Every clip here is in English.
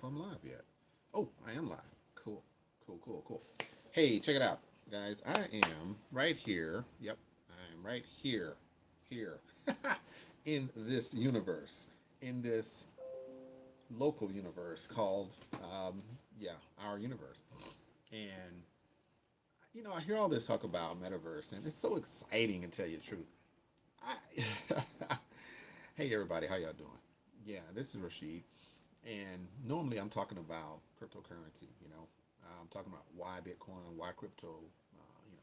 I'm live yet. Oh, I am live. Cool, cool, cool, cool. Hey, check it out, guys. I am right here. Yep, I am right here, in this universe, in this local universe called, yeah, our universe. And I hear all this talk about metaverse, and it's so exciting, to tell you the truth. I, hey, everybody, how y'all doing? Yeah, this is Rashid. And normally I'm talking about cryptocurrency, I'm talking about why Bitcoin, why crypto,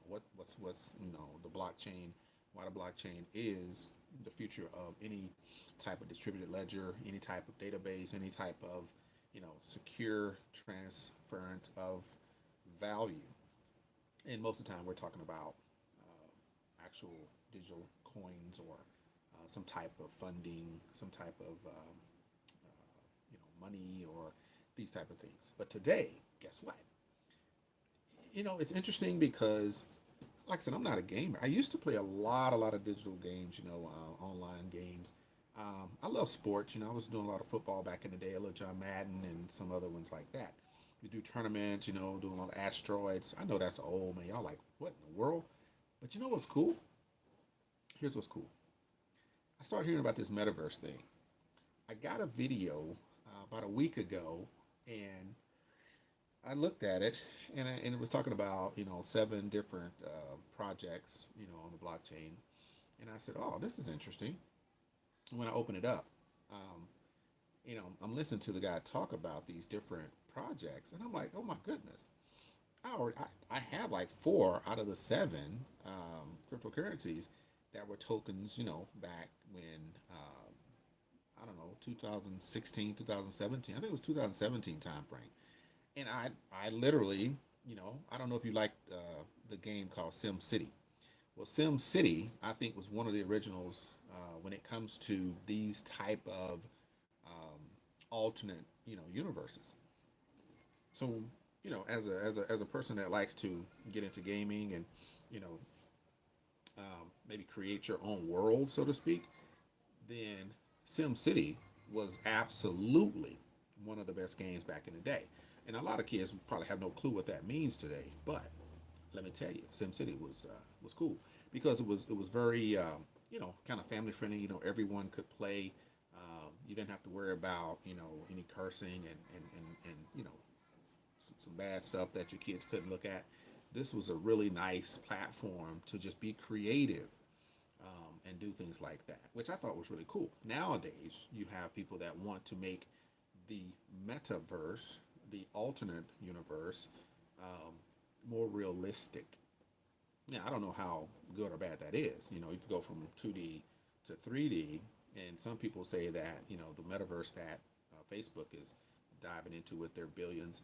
what's the blockchain, why the blockchain is the future of any type of distributed ledger, any type of database, any type of secure transference of value. And most of the time we're talking about actual digital coins or some type of funding, some type of money or these type of things. But today, guess what? It's interesting because, like I said, I'm not a gamer. I used to play a lot of digital games, online games. I love sports. I was doing a lot of football back in the day, a little John Madden and some other ones like that. We do tournaments, doing a lot of asteroids. I know that's old, man. Y'all like, what in the world? But you know what's cool? Here's what's cool. I started hearing about this metaverse thing. I got a video about a week ago, and I looked at it, and it was talking about seven different projects on the blockchain, and I said, "Oh, this is interesting." And when I open it up, um, I'm listening to the guy talk about these different projects, and I'm like, "Oh my goodness!" I have like four out of the seven cryptocurrencies that were tokens, back when I don't know, 2016, 2017. I think it was 2017 time frame. And I literally, I don't know if you like the game called Sim City. Well, Sim City, I think, was one of the originals when it comes to these type of alternate, universes. So, as a person that likes to get into gaming and, you know, maybe create your own world, so to speak, then Sim City was absolutely one of the best games back in the day. And a lot of kids probably have no clue what that means today. But let me tell you, Sim City was cool because it was very kind of family friendly. Everyone could play. You didn't have to worry about any cursing and some bad stuff that your kids couldn't look at. This was a really nice platform to just be creative and do things like that, which I thought was really cool. Nowadays, you have people that want to make the metaverse, the alternate universe, more realistic. Yeah, I don't know how good or bad that is. You can go from 2D to 3D, and some people say that the metaverse that Facebook is diving into with their billions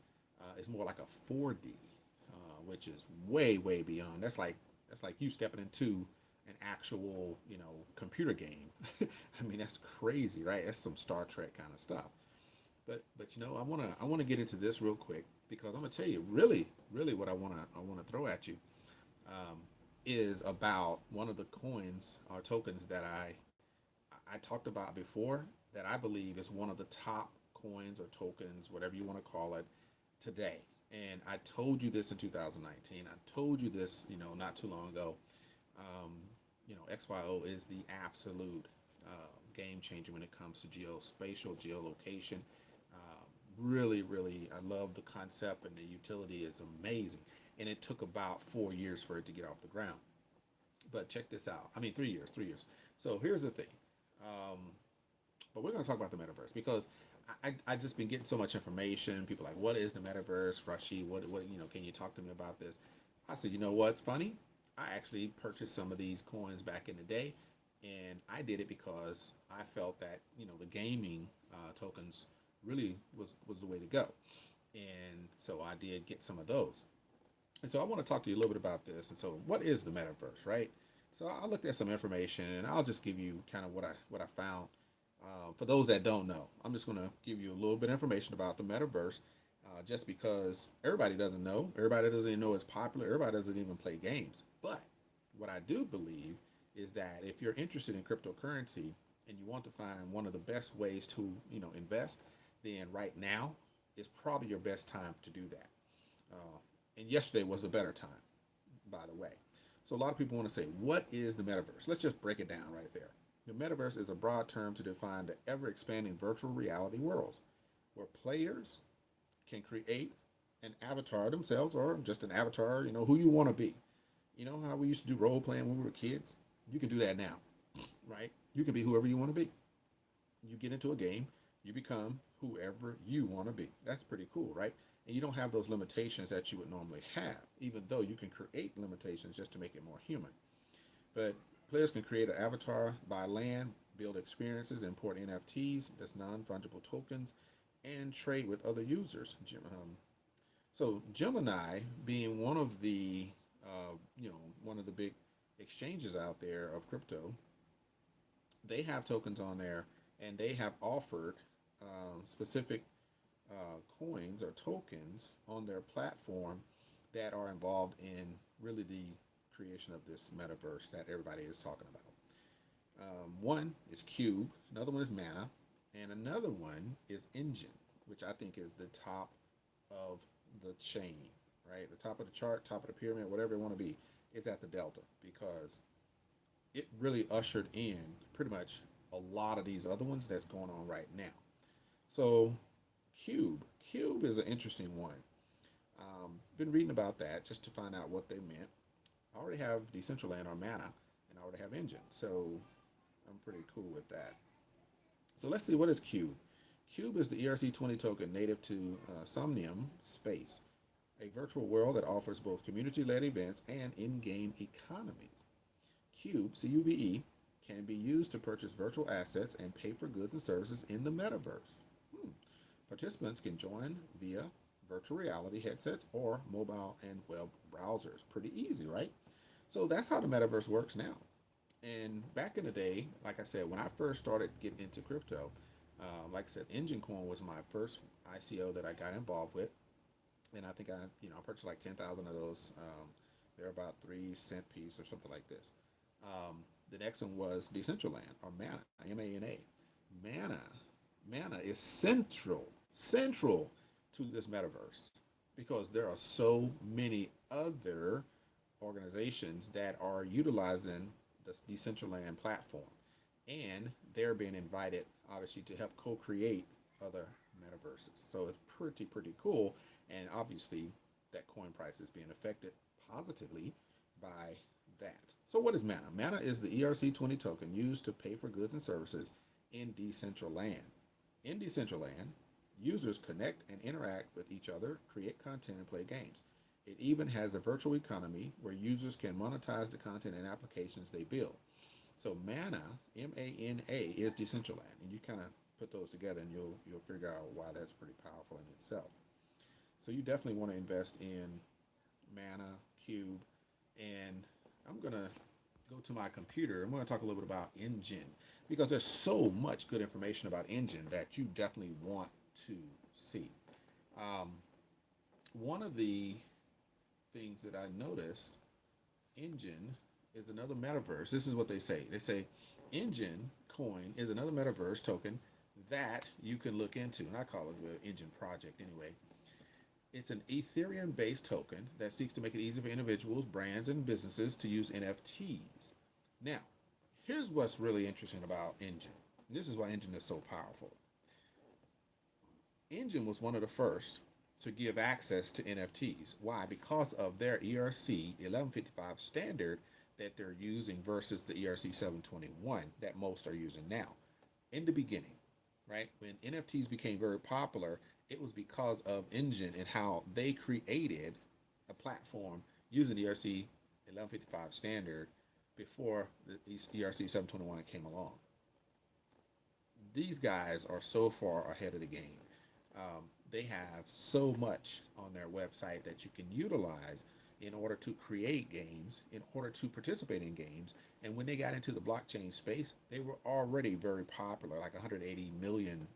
is more like a 4D, which is way beyond. That's like you stepping into an actual computer game. I mean, that's crazy, right? That's some Star Trek kind of stuff. But I wanna get into this real quick because I'm gonna tell you really what I wanna throw at you is about one of the coins or tokens that I talked about before that I believe is one of the top coins or tokens, whatever you want to call it, today. And I told you this in 2019. I told you this, not too long ago. Um, XYO is the absolute game changer when it comes to geospatial, geolocation. Really, I love the concept and the utility is amazing. And it took about 4 years for it to get off the ground. But check this out. I mean, 3 years, 3 years. So here's the thing. But we're going to talk about the metaverse because I just been getting so much information. People are like, what is the metaverse, Rashi? What can you talk to me about this? I said, you know what's funny? I actually purchased some of these coins back in the day, and I did it because I felt that the gaming tokens really was the way to go, and so I did get some of those. And so I want to talk to you a little bit about this. And so, what is the metaverse, right? So I looked at some information, and I'll just give you kind of what I found. For those that don't know, I'm just going to give you a little bit of information about the metaverse, just because everybody doesn't know, everybody doesn't even know it's popular, everybody doesn't even play games. But what I do believe is that if you're interested in cryptocurrency and you want to find one of the best ways to invest, then right now is probably your best time to do that. And yesterday was a better time, by the way. So a lot of people want to say, what is the metaverse? Let's just break it down right there. The metaverse is a broad term to define the ever expanding virtual reality worlds where players can create an avatar themselves or just an avatar, who you want to be. You know how we used to do role playing when we were kids? You can do that now, right? You can be whoever you want to be. You get into a game, you become whoever you want to be. That's pretty cool, right? And you don't have those limitations that you would normally have, even though you can create limitations just to make it more human. But players can create an avatar, buy land, build experiences, import NFTs, that's non-fungible tokens, and trade with other users. So Gemini, being one of the big exchanges out there of crypto, they have tokens on there, and they have offered specific coins or tokens on their platform that are involved in really the creation of this metaverse that everybody is talking about. One is Cube, another one is Mana, and another one is Engine, which I think is the top of the chain, right? The top of the chart, top of the pyramid, whatever it want to be, is at the Delta because it really ushered in pretty much a lot of these other ones that's going on right now. So Cube is an interesting one. Been reading about that just to find out what they meant. I already have Decentraland or Mana, and I already have Engine, so I'm pretty cool with that. So let's see, what is Cube? Cube is the ERC20 token native to Somnium Space, a virtual world that offers both community-led events and in-game economies. Cube, CUBE, can be used to purchase virtual assets and pay for goods and services in the metaverse. Participants can join via virtual reality headsets or mobile and web browsers. Pretty easy, right? So that's how the metaverse works now. And back in the day, like I said, when I first started getting into crypto, like I said, Engine Coin was my first ICO that I got involved with, and I think I purchased like 10,000 of those. They're about 3 cent piece or something like this. The next one was Decentraland or Mana, MANA. Mana, Mana is central to this metaverse because there are so many other organizations that are utilizing the Decentraland platform, and they're being invited obviously to help co-create other metaverses. So it's pretty cool, and obviously that coin price is being affected positively by that. So what is Mana? Mana is the ERC20 token used to pay for goods and services in Decentraland. In Decentraland, users connect and interact with each other, create content, and play games. It even has a virtual economy where users can monetize the content and applications they build. So Mana, MANA, is Decentraland, and you kind of put those together, and you'll figure out why that's pretty powerful in itself. So you definitely want to invest in Mana, Cube, and I'm gonna go to my computer. I'm gonna talk a little bit about Engine because there's so much good information about Engine that you definitely want to see. One of the things that I noticed, Engine is another metaverse. This is what they say. They say Engine coin is another metaverse token that you can look into, and I call it the Engine project anyway. It's an Ethereum-based token that seeks to make it easy for individuals, brands, and businesses to use NFTs. Now, here's what's really interesting about Engine. This is why Engine is so powerful. Engine was one of the first to give access to NFTs. Why? Because of their ERC 1155 standard that they're using versus the ERC 721 that most are using now. In the beginning, right, when NFTs became very popular, it was because of Engine and how they created a platform using the ERC 1155 standard before the ERC 721 came along. These guys are so far ahead of the game. They have so much on their website that you can utilize in order to create games, in order to participate in games. And when they got into the blockchain space, they were already very popular, like 180 million,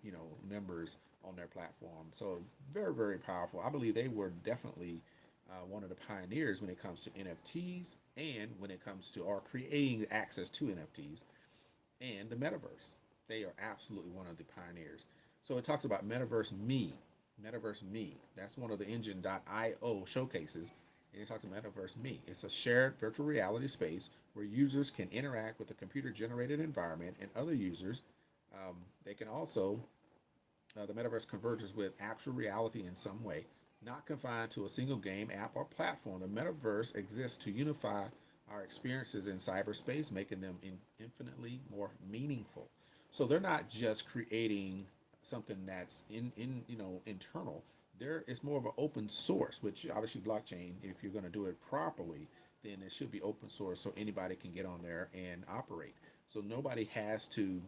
members on their platform. So very powerful. I believe they were definitely one of the pioneers when it comes to NFTs and when it comes to or creating access to NFTs and the metaverse. They are absolutely one of the pioneers. So it talks about Metaverse Me. Metaverse Me. That's one of the Engine.io showcases. And it talks about Metaverse Me. It's a shared virtual reality space where users can interact with a computer generated environment and other users. They can also, the metaverse converges with actual reality in some way, not confined to a single game, app, or platform. The metaverse exists to unify our experiences in cyberspace, making them infinitely more meaningful. So they're not just creating something that's internal. There is more of an open source, which obviously blockchain, if you're going to do it properly, then it should be open source so anybody can get on there and operate. So nobody has to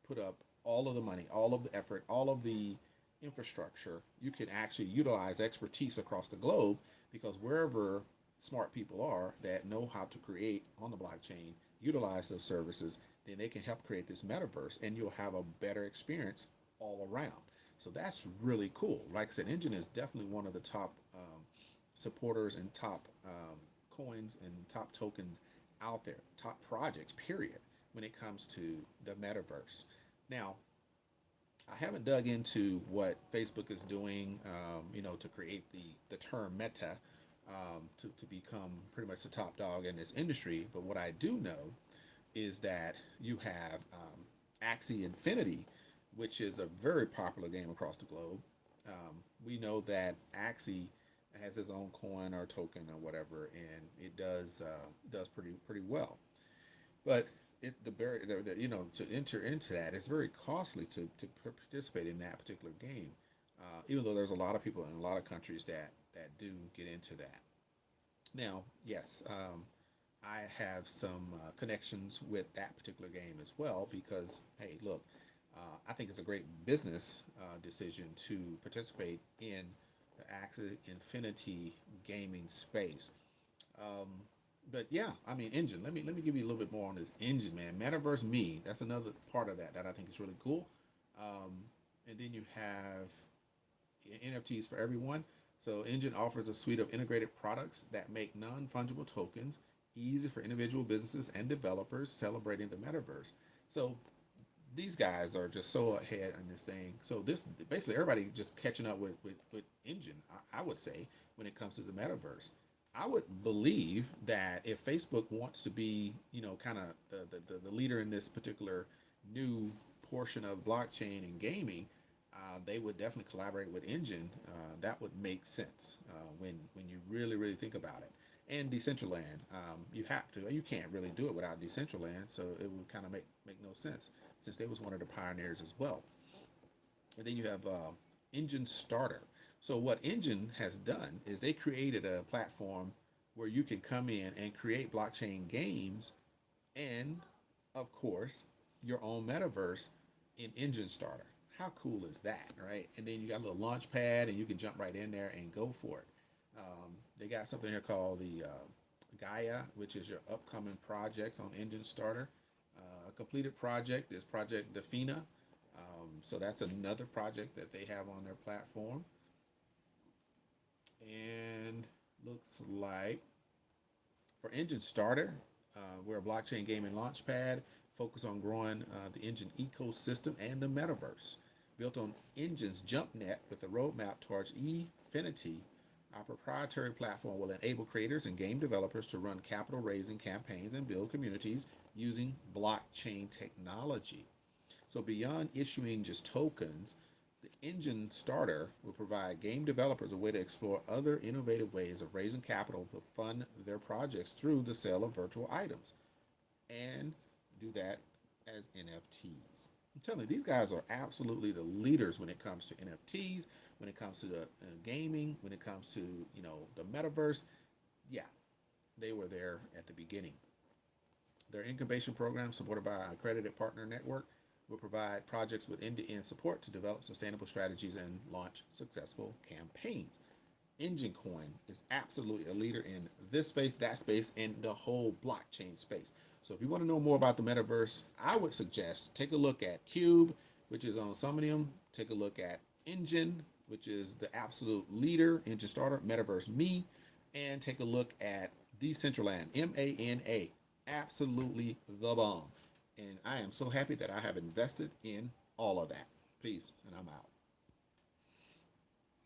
put up all of the money, all of the effort, all of the infrastructure. You can actually utilize expertise across the globe, because wherever smart people are that know how to create on the blockchain, utilize those services, then they can help create this metaverse and you'll have a better experience all around. So that's really cool. Like I said, Engine is definitely one of the top supporters and top coins and top tokens out there, top projects, period, when it comes to the metaverse. Now, I haven't dug into what Facebook is doing, to create the term meta, to become pretty much the top dog in this industry. But what I do know is that you have Axie Infinity, which is a very popular game across the globe. We know that Axie has its own coin or token or whatever, and it does pretty well. But to enter into that, it's very costly to participate in that particular game. Even though there's a lot of people in a lot of countries that do get into that. Now, yes, I have some connections with that particular game as well, because hey, look, I think it's a great business decision to participate in the Axie Infinity gaming space. But yeah, I mean, Engine. Let me give you a little bit more on this Engine, man. Metaverse Me. That's another part of that I think is really cool. And then you have NFTs for everyone. So Engine offers a suite of integrated products that make non-fungible tokens easy for individual businesses and developers celebrating the metaverse. So these guys are just so ahead on this thing. So this basically everybody just catching up with Engine, I would say, when it comes to the metaverse. I would believe that if Facebook wants to be, kind of the leader in this particular new portion of blockchain and gaming, they would definitely collaborate with Engine. That would make sense when you really think about it. And Decentraland, you have to. You can't really do it without Decentraland, so it would kind of make no sense, since they was one of the pioneers as well. And then you have Engine Starter. So what Engine has done is they created a platform where you can come in and create blockchain games and, of course, your own metaverse in Engine Starter. How cool is that, right? And then you got a little launch pad and you can jump right in there and go for it. They got something here called the Gaia, which is your upcoming projects on Engine Starter. A completed project is Project Defina. So that's another project that they have on their platform. And looks like for Engine Starter, we're a blockchain gaming launchpad focused on growing the Engine ecosystem and the metaverse. Built on Engine's JumpNet with a roadmap towards Efinity, our proprietary platform will enable creators and game developers to run capital raising campaigns and build communities using blockchain technology. So beyond issuing just tokens, the Engine Starter will provide game developers a way to explore other innovative ways of raising capital to fund their projects through the sale of virtual items, and do that as NFTs. I'm telling you, these guys are absolutely the leaders when it comes to NFTs, when it comes to the gaming, when it comes to the metaverse. Yeah, they were there at the beginning. Their incubation program, supported by an accredited partner network, will provide projects with end-to-end support to develop sustainable strategies and launch successful campaigns. Engine Coin is absolutely a leader in this space, that space, and the whole blockchain space. So if you want to know more about the metaverse, I would suggest take a look at Cube, which is on Summonium. Take a look at Engine, which is the absolute leader, Engine Starter, Metaverse Me, and take a look at Decentraland, MANA, absolutely the bomb. And I am so happy that I have invested in all of that. Peace, and I'm out.